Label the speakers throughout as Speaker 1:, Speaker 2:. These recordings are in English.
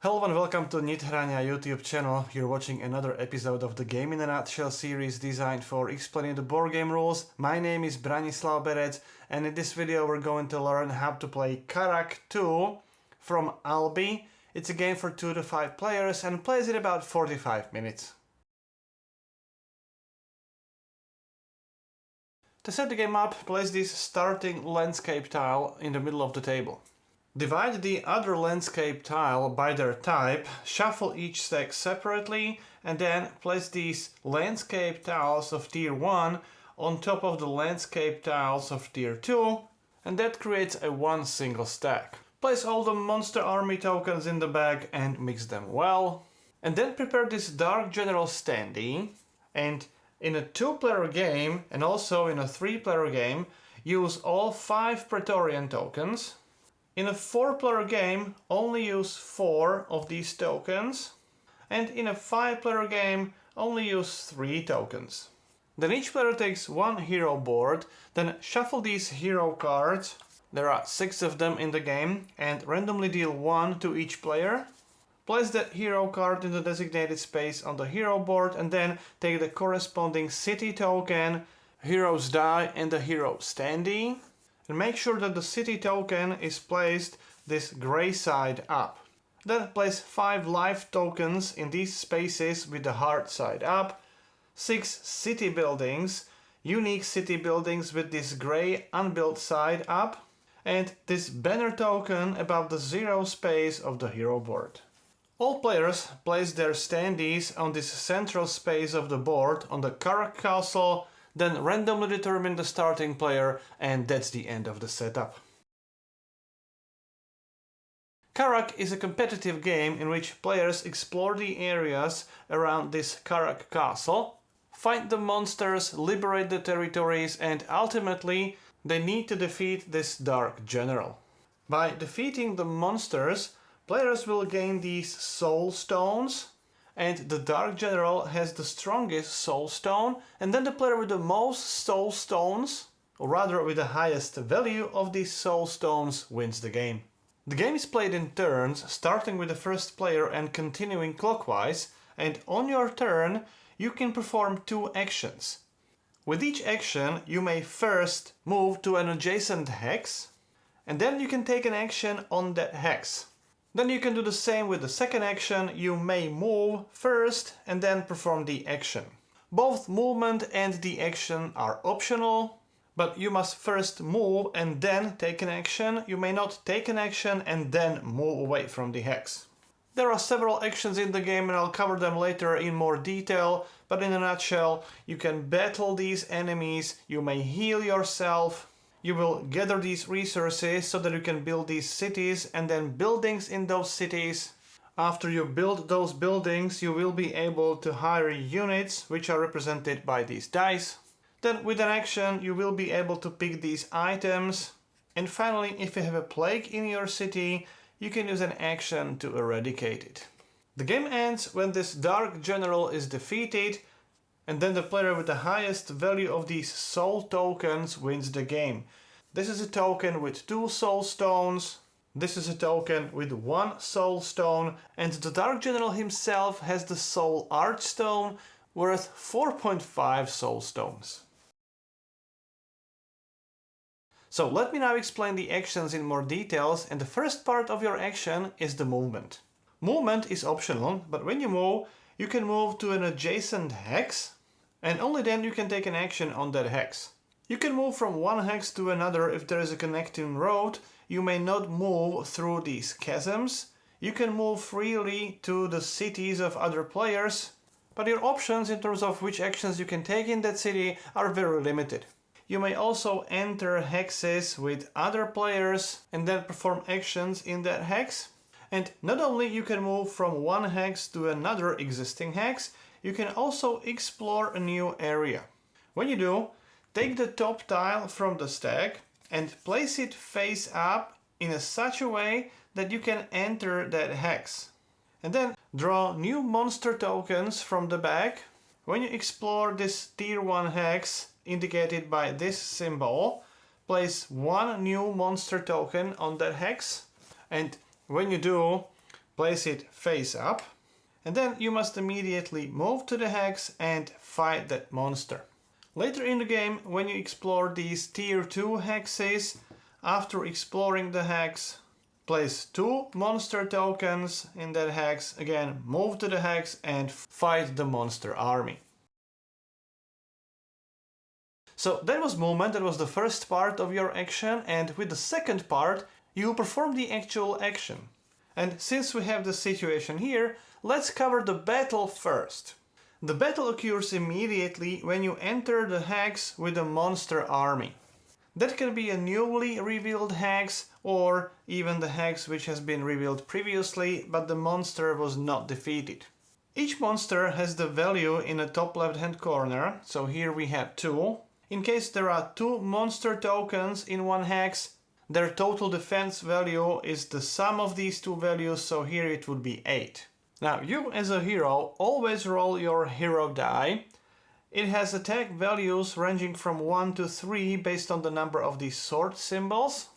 Speaker 1: Hello and welcome to Nithrania YouTube channel. You're watching another episode of the Game in a Nutshell series designed for explaining the board game rules. My name is Branislav Berec and in this video we're going to learn how to play Karak II from Albi. It's a game for 2 to 5 players and plays in about 45 minutes. To set the game up, place this starting landscape tile in the middle of the table. Divide the other landscape tile by their type, shuffle each stack separately, and then place these landscape tiles of tier 1 on top of the landscape tiles of tier 2, and that creates one single stack. Place all the monster army tokens in the bag and mix them well. And then prepare this Dark General standee, and in a 2-player game and also in a 3-player game, use all 5 Praetorian tokens. In a 4-player game, only use 4 of these tokens, and in a 5-player game, only use 3 tokens. Then each player takes 1 hero board, then shuffle these hero cards, there are 6 of them in the game, and randomly deal 1 to each player. Place that hero card in the designated space on the hero board, and then take the corresponding city token, hero's die, and the hero standee. And make sure that the city token is placed this gray side up. Then place 5 life tokens in these spaces with the hard side up, 6 city buildings, unique city buildings with this gray unbuilt side up, and this banner token above the 0 space of the hero board. All players place their standees on this central space of the board on the Karak castle, then randomly determine the starting player, and that's the end of the setup. Karak is a competitive game in which players explore the areas around this Karak castle, fight the monsters, liberate the territories, and ultimately they need to defeat this Dark General. By defeating the monsters, players will gain these soul stones, and the Dark General has the strongest soul stone, and then the player with the most soul stones, or rather with the highest value of these soul stones, wins the game. The game is played in turns, starting with the first player and continuing clockwise, and on your turn you can perform 2 actions. With each action you may first move to an adjacent hex, and then you can take an action on that hex. Then you can do the same with the second action. You may move first and then perform the action. Both movement and the action are optional, but you must first move and then take an action. You may not take an action and then move away from the hex. There are several actions in the game and I'll cover them later in more detail, but in a nutshell, you can battle these enemies, you may heal yourself, you will gather these resources so that you can build these cities and then buildings in those cities. After you build those buildings, you will be able to hire units, which are represented by these dice. Then with an action, you will be able to pick these items. And finally, if you have a plague in your city, you can use an action to eradicate it. The game ends when this Dark General is defeated, and then the player with the highest value of these soul tokens wins the game. This is a token with 2 soul stones, this is a token with 1 soul stone, and the Dark General himself has the soul archstone worth 4.5 soul stones. So let me now explain the actions in more details, and the first part of your action is the movement. Movement is optional, but when you move, you can move to an adjacent hex, and only then you can take an action on that hex. You can move from one hex to another if there is a connecting road. You may not move through these chasms. You can move freely to the cities of other players, but your options in terms of which actions you can take in that city are very limited. You may also enter hexes with other players and then perform actions in that hex. And not only you can move from one hex to another existing hex, you can also explore a new area. When you do, take the top tile from the stack and place it face up in such a way that you can enter that hex. And then draw new monster tokens from the bag. When you explore this tier 1 hex indicated by this symbol, place 1 new monster token on that hex, and when you do, place it face up, and then you must immediately move to the hex and fight that monster. Later in the game, when you explore these tier 2 hexes, after exploring the hex, place 2 monster tokens in that hex, again move to the hex and fight the monster army. So that was movement, that was the first part of your action, and with the second part you perform the actual action. And since we have the situation here, let's cover the battle first. The battle occurs immediately when you enter the hex with a monster army. That can be a newly revealed hex or even the hex which has been revealed previously but the monster was not defeated. Each monster has the value in the top left hand corner, so here we have 2. In case there are 2 monster tokens in one hex, their total defense value is the sum of these 2 values, so here it would be 8. Now you as a hero always roll your hero die. It has attack values ranging from 1 to 3 based on the number of these sword symbols.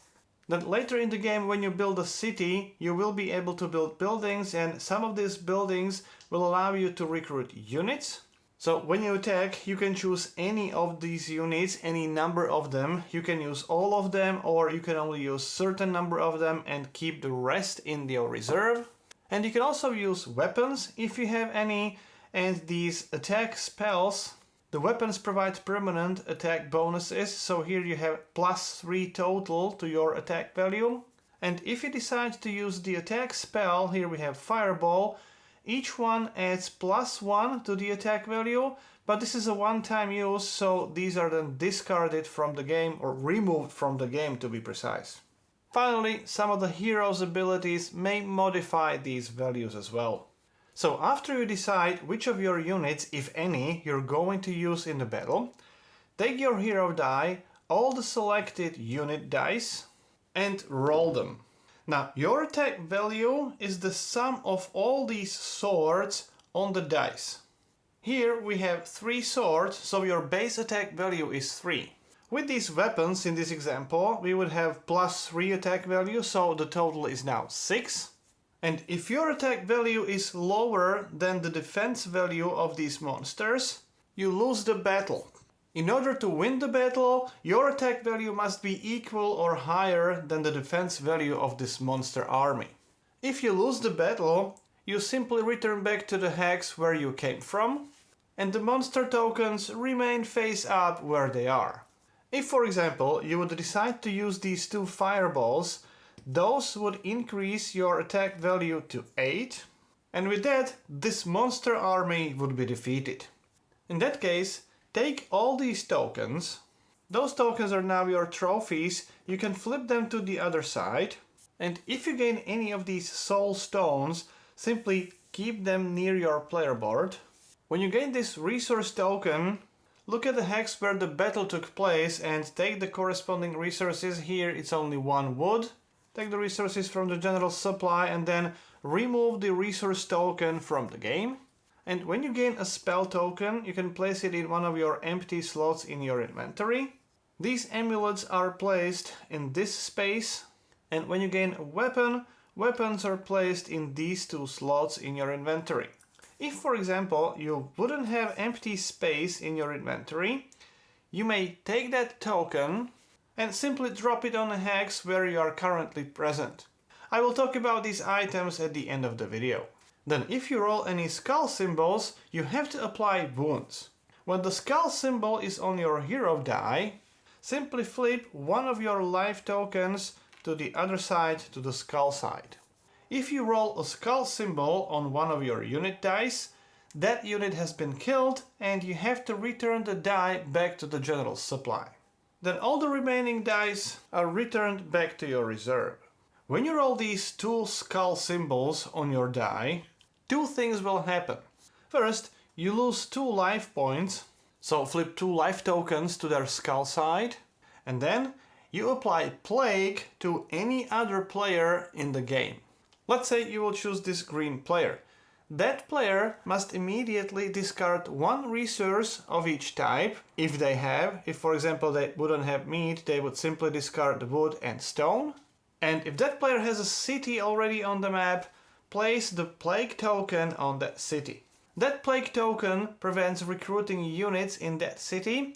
Speaker 1: Then later in the game when you build a city, you will be able to build buildings, and some of these buildings will allow you to recruit units. So when you attack, you can choose any of these units, any number of them. You can use all of them or you can only use certain number of them and keep the rest in your reserve. And you can also use weapons if you have any, and these attack spells. The weapons provide permanent attack bonuses, so here you have +3 total to your attack value. And if you decide to use the attack spell, here we have Fireball, each one adds +1 to the attack value, but this is a one-time use, so these are then discarded from the game or removed from the game to be precise. Finally, some of the hero's abilities may modify these values as well. So after you decide which of your units, if any, you're going to use in the battle, take your hero die, all the selected unit dice, and roll them. Now, your attack value is the sum of all these swords on the dice. Here we have 3 swords, so your base attack value is 3. With these weapons in this example, we would have +3 attack value, so the total is now 6. And if your attack value is lower than the defense value of these monsters, you lose the battle. In order to win the battle, your attack value must be equal or higher than the defense value of this monster army. If you lose the battle, you simply return back to the hex where you came from, and the monster tokens remain face up where they are. If, for example, you would decide to use these 2 fireballs, those would increase your attack value to 8, and with that, this monster army would be defeated. In that case, take all these tokens. Those tokens are now your trophies. You can flip them to the other side. And if you gain any of these soul stones, simply keep them near your player board. When you gain this resource token, look at the hex where the battle took place and take the corresponding resources. Here it's only 1 wood. Take the resources from the general supply and then remove the resource token from the game. And when you gain a spell token, you can place it in one of your empty slots in your inventory. These amulets are placed in this space, and when you gain a weapon, weapons are placed in these 2 slots in your inventory. If, for example, you wouldn't have empty space in your inventory, you may take that token and simply drop it on a hex where you are currently present. I will talk about these items at the end of the video. Then if you roll any skull symbols, you have to apply wounds. When the skull symbol is on your hero die, simply flip one of your life tokens to the other side, to the skull side. If you roll a skull symbol on one of your unit dice, that unit has been killed and you have to return the die back to the general supply. Then all the remaining dice are returned back to your reserve. When you roll these 2 skull symbols on your die, 2 things will happen. First, you lose 2 life points, so flip 2 life tokens to their skull side, and then you apply Plague to any other player in the game. Let's say you will choose this green player. That player must immediately discard 1 resource of each type, if they have. If, for example, they wouldn't have meat, they would simply discard wood and stone. And if that player has a city already on the map, place the plague token on that city. That plague token prevents recruiting units in that city,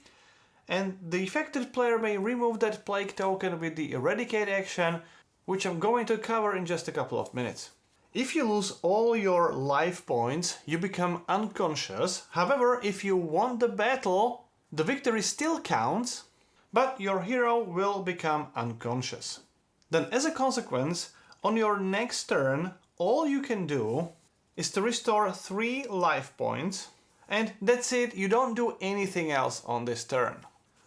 Speaker 1: and the affected player may remove that plague token with the Eradicate action, which I'm going to cover in just a couple of minutes. If you lose all your life points, you become unconscious. However, if you won the battle, the victory still counts, but your hero will become unconscious. Then, as a consequence, on your next turn, all you can do is to restore 3 life points, and that's it, you don't do anything else on this turn.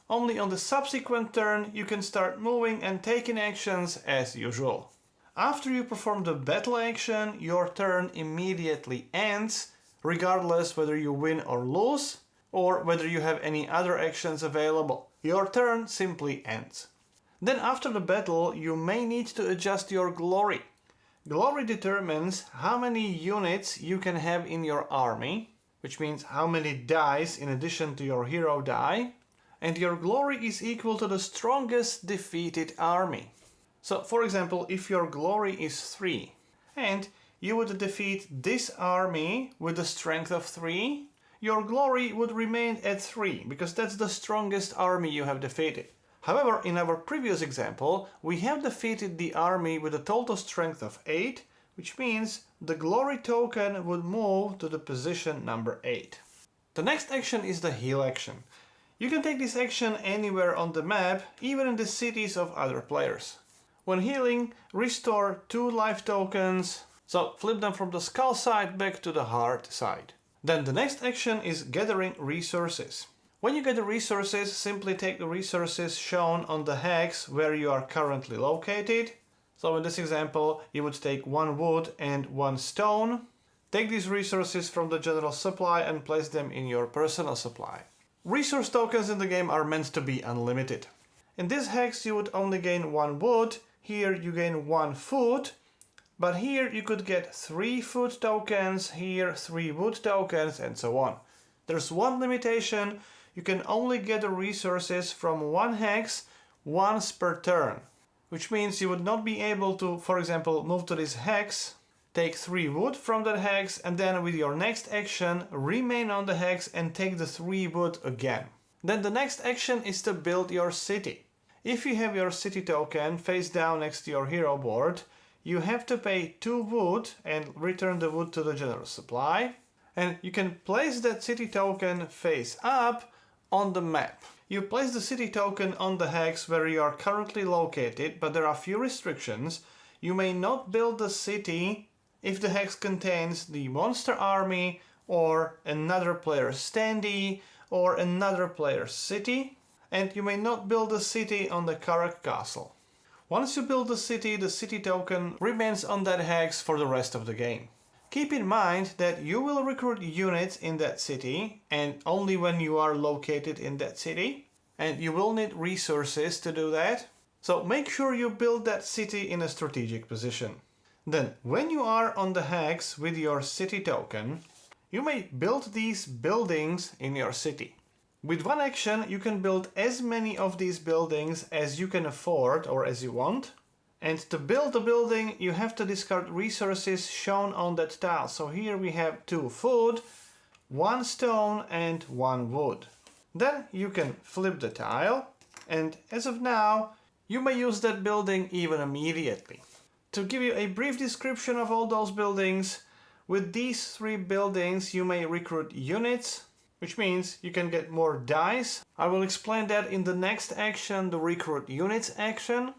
Speaker 1: Only on the subsequent turn you can start moving and taking actions as usual. After you perform the battle action, your turn immediately ends, regardless whether you win or lose, or whether you have any other actions available. Your turn simply ends. Then after the battle, you may need to adjust your glory. Glory determines how many units you can have in your army, which means how many dice in addition to your hero die, and your glory is equal to the strongest defeated army. So, for example, if your glory is 3, and you would defeat this army with a strength of 3, your glory would remain at 3, because that's the strongest army you have defeated. However, in our previous example, we have defeated the army with a total strength of 8, which means the glory token would move to the position number 8. The next action is the heal action. You can take this action anywhere on the map, even in the cities of other players. When healing, restore 2 life tokens, so flip them from the skull side back to the heart side. Then the next action is gathering resources. When you get the resources, simply take the resources shown on the hex where you are currently located. So in this example, you would take 1 wood and 1 stone. Take these resources from the general supply and place them in your personal supply. Resource tokens in the game are meant to be unlimited. In this hex you would only gain 1 wood, here you gain 1 food, but here you could get 3 food tokens, here 3 wood tokens, and so on. There's one limitation. You can only get the resources from 1 hex once per turn, which means you would not be able to, for example, move to this hex, take 3 wood from that hex, and then with your next action remain on the hex and take the 3 wood again. Then the next action is to build your city. If you have your city token face down next to your hero board, you have to pay 2 wood and return the wood to the general supply, and you can place that city token face up on the map. You place the city token on the hex where you are currently located, but there are few restrictions. You may not build the city if the hex contains the monster army or another player's standee or another player's city, and you may not build a city on the Karak castle. Once you build the city token remains on that hex for the rest of the game. Keep in mind that you will recruit units in that city, and only when you are located in that city, and you will need resources to do that. So make sure you build that city in a strategic position. Then, when you are on the hex with your city token, you may build these buildings in your city. With one action, you can build as many of these buildings as you can afford or as you want. And to build a building, you have to discard resources shown on that tile. So here we have 2 food, 1 stone, and 1 wood. Then you can flip the tile, and as of now, you may use that building even immediately. To give you a brief description of all those buildings, with these 3 buildings you may recruit units, which means you can get more dice. I will explain that in the next action, the recruit units action.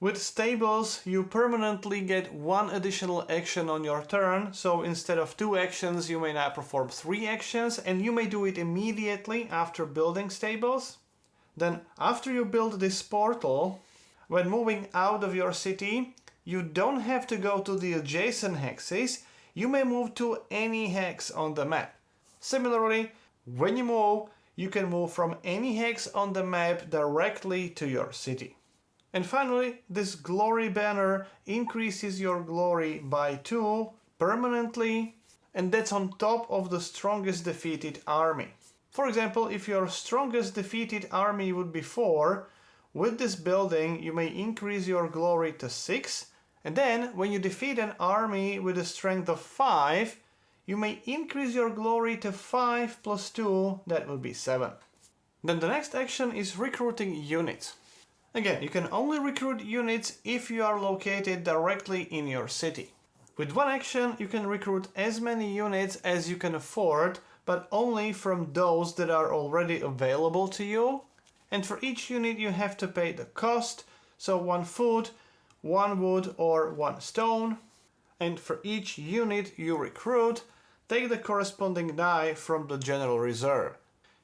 Speaker 1: With stables, you permanently get 1 additional action on your turn, so instead of 2 actions, you may now perform 3 actions, and you may do it immediately after building stables. Then, after you build this portal, when moving out of your city, you don't have to go to the adjacent hexes, you may move to any hex on the map. Similarly, when you move, you can move from any hex on the map directly to your city. And finally, this glory banner increases your glory by 2 permanently, and that's on top of the strongest defeated army. For example, if your strongest defeated army would be 4, with this building you may increase your glory to 6, And then, when you defeat an army with a strength of 5, you may increase your glory to 5 plus 2, that will be 7. Then the next action is recruiting units. Again, you can only recruit units if you are located directly in your city. With one action, you can recruit as many units as you can afford, but only from those that are already available to you. And for each unit you have to pay the cost, so 1 food, 1 wood or 1 stone. And for each unit you recruit, take the corresponding die from the general reserve.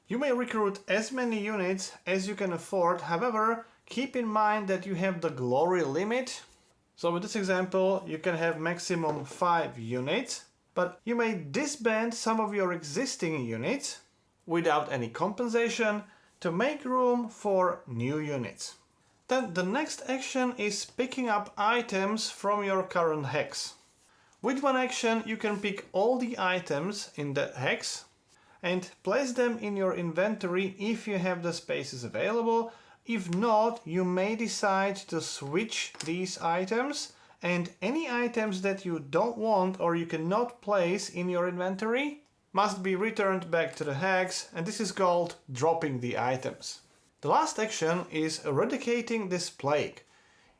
Speaker 1: You may recruit as many units as you can afford, however, keep in mind that you have the glory limit. So with this example, you can have maximum 5 units, but you may disband some of your existing units without any compensation to make room for new units. Then the next action is picking up items from your current hex. With one action, you can pick all the items in that hex and place them in your inventory if you have the spaces available. If not, you may decide to switch these items, and any items that you don't want or you cannot place in your inventory must be returned back to the hex, and this is called dropping the items. The last action is eradicating this plague.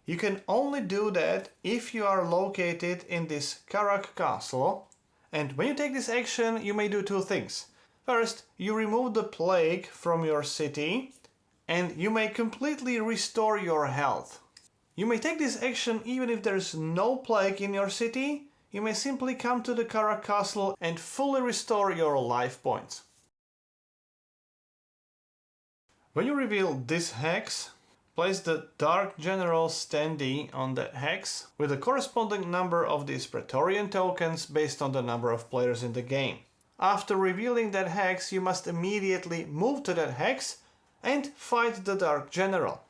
Speaker 1: You can only do that if you are located in this Karak castle, and when you take this action you may do 2 things. First, you remove the plague from your city, and you may completely restore your health. You may take this action even if there is no plague in your city. You may simply come to the Karak castle and fully restore your life points. When you reveal this hex, place the Dark General standee on the hex with the corresponding number of these Praetorian tokens based on the number of players in the game. After revealing that hex, you must immediately move to that hex and fight the Dark General.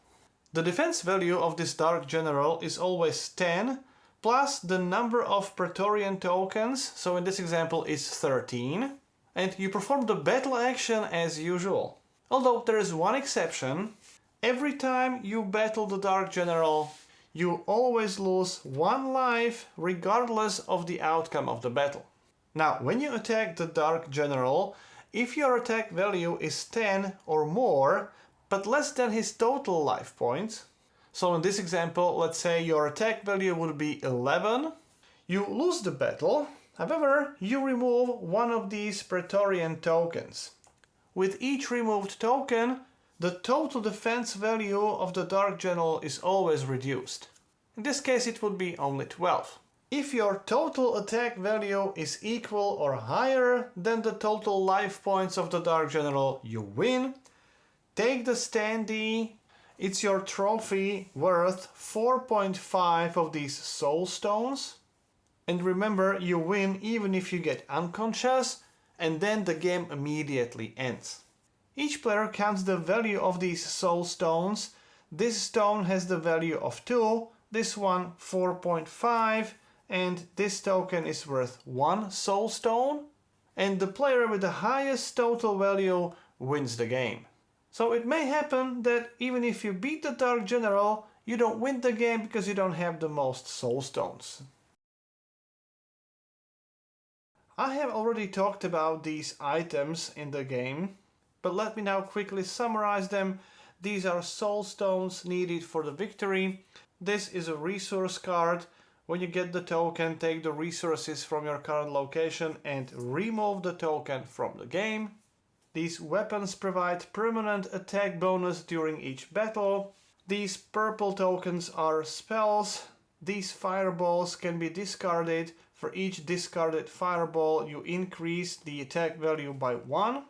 Speaker 1: The defense value of this Dark General is always 10 plus the number of Praetorian tokens, so in this example is 13, and you perform the battle action as usual. Although there is one exception. Every time you battle the Dark General, you always lose 1 life regardless of the outcome of the battle. Now, when you attack the Dark General, if your attack value is 10 or more, but less than his total life points, so in this example, let's say your attack value would be 11, you lose the battle. However, you remove one of these Praetorian tokens. With each removed token, the total defense value of the Dark General is always reduced. In this case, it would be only 12. If your total attack value is equal or higher than the total life points of the Dark General, you win. Take the standee. It's your trophy worth 4.5 of these soul stones. And remember, you win even if you get unconscious, and then the game immediately ends. Each player counts the value of these soul stones. This stone has the value of 2, this one 4.5, and this token is worth 1 soul stone, and the player with the highest total value wins the game. So it may happen that even if you beat the Dark General, you don't win the game because you don't have the most soul stones. I have already talked about these items in the game, but let me now quickly summarize them. These are soul stones needed for the victory. This is a resource card. When you get the token, take the resources from your current location and remove the token from the game. These weapons provide permanent attack bonus during each battle. These purple tokens are spells. These fireballs can be discarded. For each discarded fireball, you increase the attack value by 1.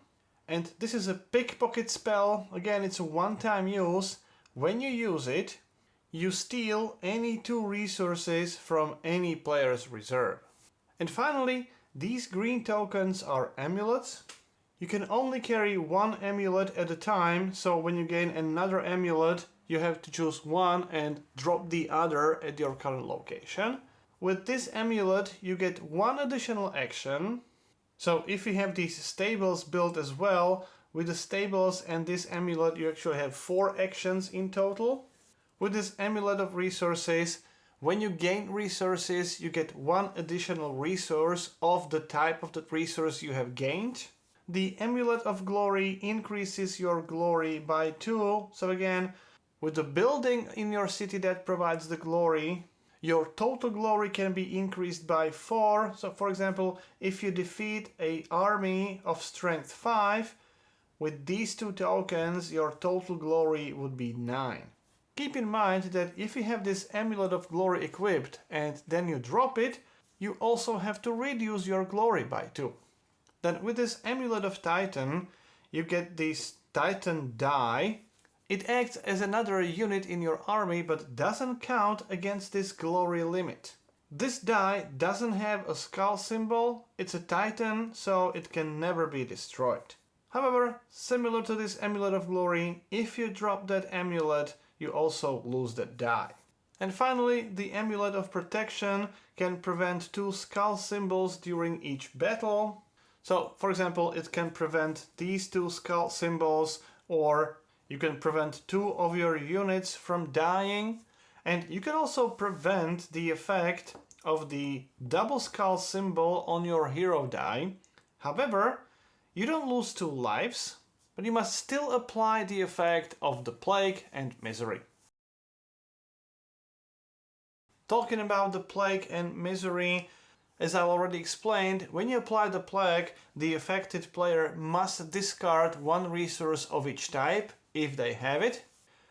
Speaker 1: And this is a pickpocket spell. Again, it's a one-time use. When you use it, you steal any 2 resources from any player's reserve. And finally, these green tokens are amulets. You can only carry 1 amulet at a time, so when you gain another amulet, you have to choose one and drop the other at your current location. With this amulet, you get 1 additional action. So if you have these stables built as well, with the stables and this amulet, you actually have 4 actions in total. With this amulet of resources, when you gain resources, you get one additional resource of the type of the resource you have gained. The Amulet of Glory increases your glory by 2. So again, with the building in your city that provides the glory, your total glory can be increased by 4. So for example, if you defeat an army of strength 5, with these 2 tokens, your total glory would be 9. Keep in mind that if you have this Amulet of Glory equipped and then you drop it, you also have to reduce your glory by 2. Then with this Amulet of Titan, you get this Titan die. It acts as another unit in your army but doesn't count against this glory limit. This die doesn't have a skull symbol, it's a Titan, so it can never be destroyed. However, similar to this Amulet of Glory, if you drop that amulet, you also lose that die. And finally, the Amulet of Protection can prevent 2 skull symbols during each battle. So, for example, it can prevent these 2 skull symbols, or you can prevent 2 of your units from dying. And you can also prevent the effect of the double skull symbol on your hero die. However, you don't lose 2 lives, but you must still apply the effect of the Plague and Misery. Talking about the Plague and Misery, as I already explained, when you apply the Plague, the affected player must discard 1 resource of each type, if they have it,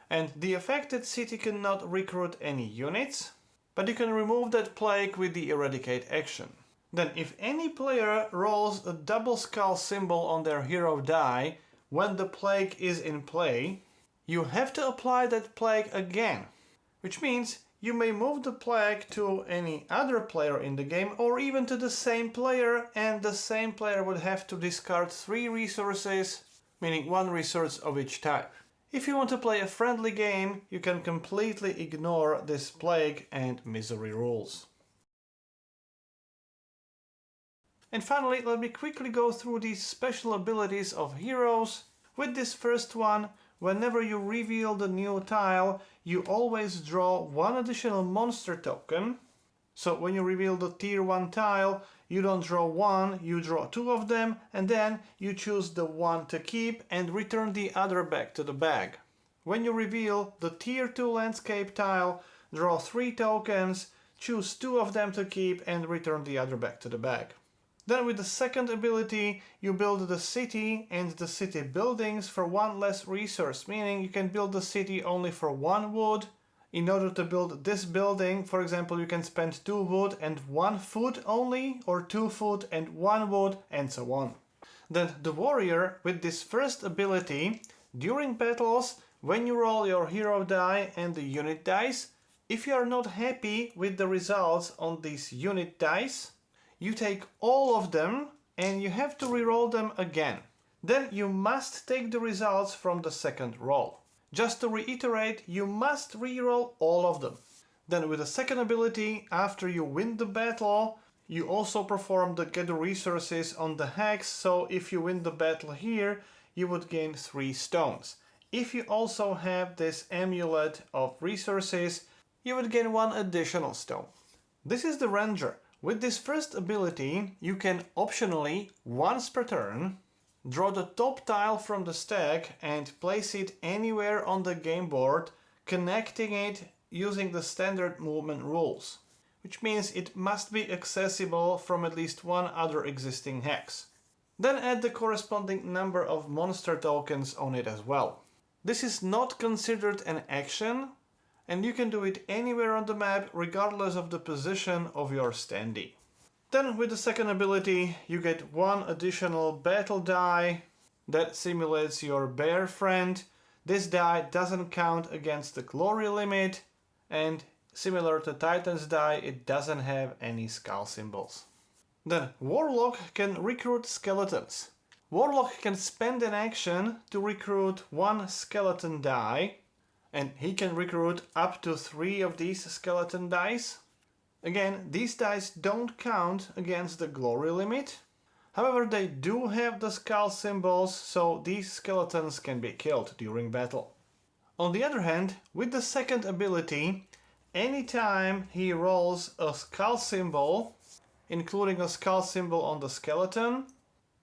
Speaker 1: and the affected city cannot recruit any units, but you can remove that Plague with the Eradicate action. Then if any player rolls a double skull symbol on their hero die, when the Plague is in play, you have to apply that Plague again, which means you may move the Plague to any other player in the game or even to the same player, and the same player would have to discard 3 resources, meaning 1 resource of each type. If you want to play a friendly game, you can completely ignore this Plague and Misery rules. And finally, let me quickly go through these special abilities of heroes. With this first one, whenever you reveal the new tile, you always draw 1 additional monster token. So when you reveal the tier 1 tile, you don't draw 1, you draw 2 of them, and then you choose the 1 to keep and return the other back to the bag. When you reveal the tier 2 landscape tile, draw 3 tokens, choose 2 of them to keep and return the other back to the bag. Then with the second ability, you build the city and the city buildings for 1 less resource, meaning you can build the city only for 1 wood. In order to build this building, for example, you can spend 2 wood and 1 food only, or 2 food and 1 wood, and so on. Then the warrior, with this first ability, during battles, when you roll your hero die and the unit dice, if you are not happy with the results on these unit dice, you take all of them and you have to reroll them again. Then you must take the results from the second roll. Just to reiterate, you must reroll all of them. Then with the second ability, after you win the battle, you also perform the get the resources on the hex, so if you win the battle here, you would gain 3 stones. If you also have this amulet of resources, you would gain 1 additional stone. This is the Ranger. With this first ability, you can optionally, once per turn, draw the top tile from the stack and place it anywhere on the game board, connecting it using the standard movement rules, which means it must be accessible from at least 1 other existing hex. Then add the corresponding number of monster tokens on it as well. This is not considered an action, and you can do it anywhere on the map regardless of the position of your standee. Then with the second ability you get 1 additional battle die that simulates your bear friend. This die doesn't count against the glory limit, and similar to Titan's die, it doesn't have any skull symbols. Then Warlock can recruit skeletons. Warlock can spend an action to recruit 1 skeleton die, and he can recruit up to 3 of these skeleton dice. Again, these dice don't count against the glory limit. However, they do have the skull symbols, so these skeletons can be killed during battle. On the other hand, with the second ability, anytime he rolls a skull symbol, including a skull symbol on the skeleton,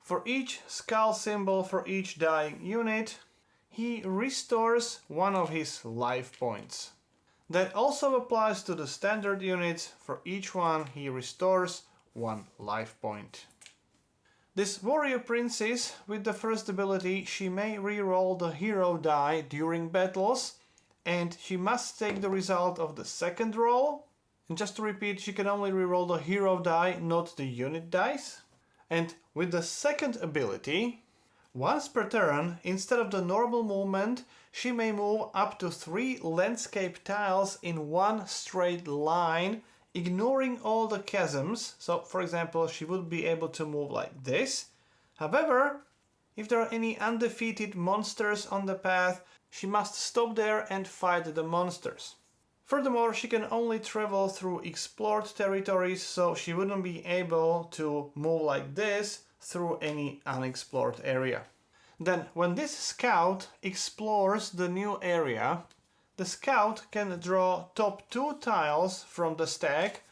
Speaker 1: for each skull symbol for each dying unit, he restores one of his life points. That also applies to the standard units. For each one, he restores one life point. This warrior princess, with the first ability, she may re-roll the hero die during battles, and she must take the result of the second roll. And just to repeat, she can only re-roll the hero die, not the unit dice. And with the second ability, once per turn, instead of the normal movement, she may move up to 3 landscape tiles in one straight line, ignoring all the chasms. So, for example, she would be able to move like this. However, if there are any undefeated monsters on the path, she must stop there and fight the monsters. Furthermore, she can only travel through explored territories, so she wouldn't be able to move like this through any unexplored area. Then, when this scout explores the new area, the scout can draw top 2 tiles from the stack,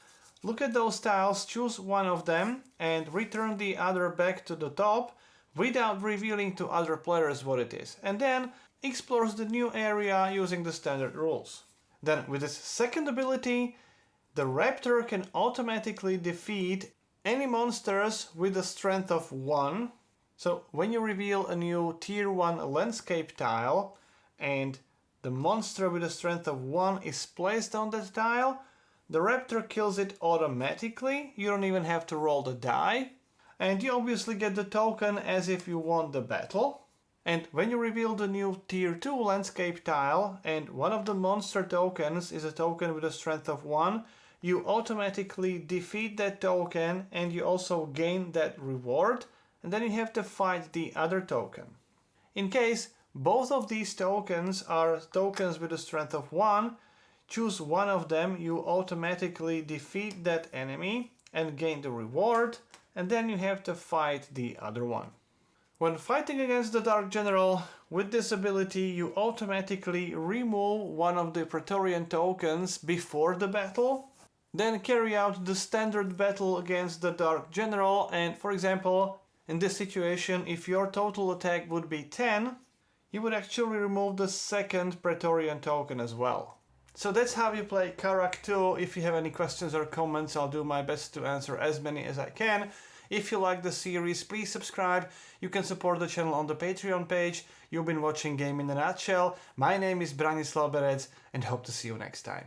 Speaker 1: look at those tiles, choose one of them, and return the other back to the top without revealing to other players what it is, and then explores the new area using the standard rules. Then, with this second ability, the raptor can automatically defeat any monsters with a strength of 1. So when you reveal a new tier 1 landscape tile and the monster with a strength of 1 is placed on that tile, the raptor kills it automatically. You don't even have to roll the die. And you obviously get the token as if you won the battle. And when you reveal the new tier 2 landscape tile and one of the monster tokens is a token with a strength of 1, you automatically defeat that token and you also gain that reward, and then you have to fight the other token. In case both of these tokens are tokens with a strength of 1, choose one of them, you automatically defeat that enemy and gain the reward, and then you have to fight the other one. When fighting against the Dark General, with this ability you automatically remove one of the Praetorian tokens before the battle, then carry out the standard battle against the Dark General, and for example, in this situation, if your total attack would be 10, you would actually remove the second Praetorian token as well. So that's how you play Karak II. If you have any questions or comments, I'll do my best to answer as many as I can. If you like the series, please subscribe. You can support the channel on the Patreon page. You've been watching Game in a Nutshell. My name is Branislav Berec and hope to see you next time.